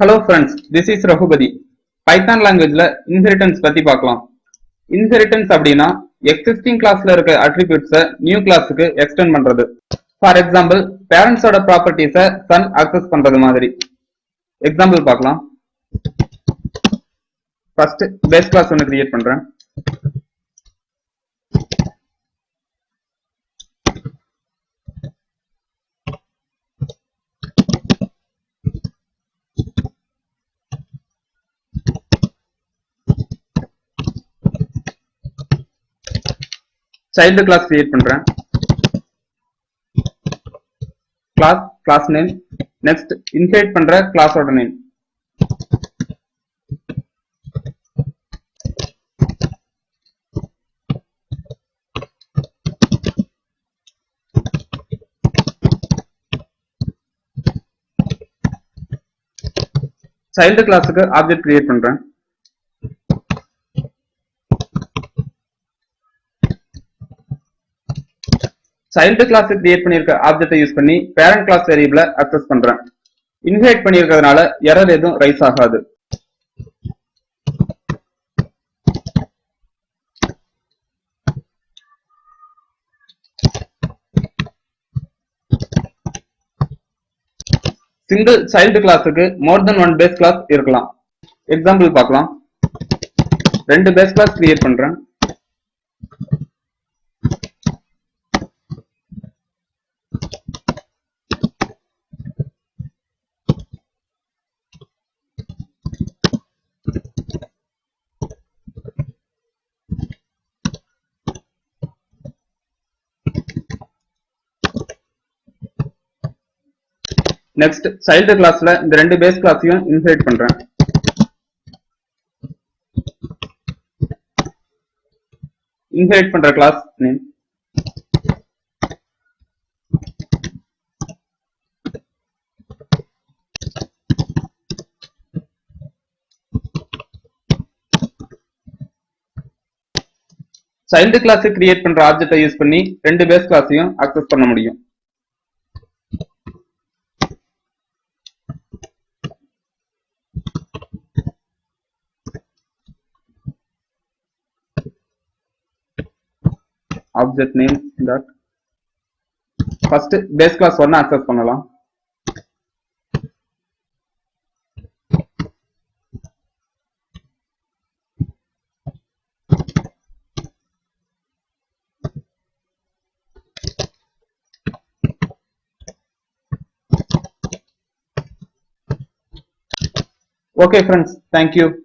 Hello friends, this is Rahubadi. Python languageல inheritance பத்தி பார்க்கலாம். Inheritance அப்படின்னா existing classல இருக்க attributes new classக்கு extend பண்றது. For example, parents ஓட properties son access பண்றது மாதிரி. Example பார்க்கலாம். First base class ஒன்னு create பண்றேன். Child class create பண்றேன். Class name. Next inherit பண்ற class ஓட name. Child classக்கு object create பண்றேன். Child class create பண்ணிருக்க ஆப்ஜெக்ட்டை யூஸ் பண்ணி parent class variable access பண்றேன். Inherit பண்ணிருக்கிறதுனால error எதுவும் ரைஸ் ஆகாது. Single child classக்கு more than one base class இருக்கலாம். Example பார்க்கலாம். ரெண்டு base class create பண்றேன். Next child classல இந்த ரெண்டு base classையும் inherit பண்றேன். Inherit பண்ற class name. Child class create பண்ற ஆப்ஜெக்ட்டை யூஸ் பண்ணி ரெண்டு base classையும் access பண்ண முடியும். Object name that first base class ஒன்னு access பண்ணலாம். Okay friends, thank you.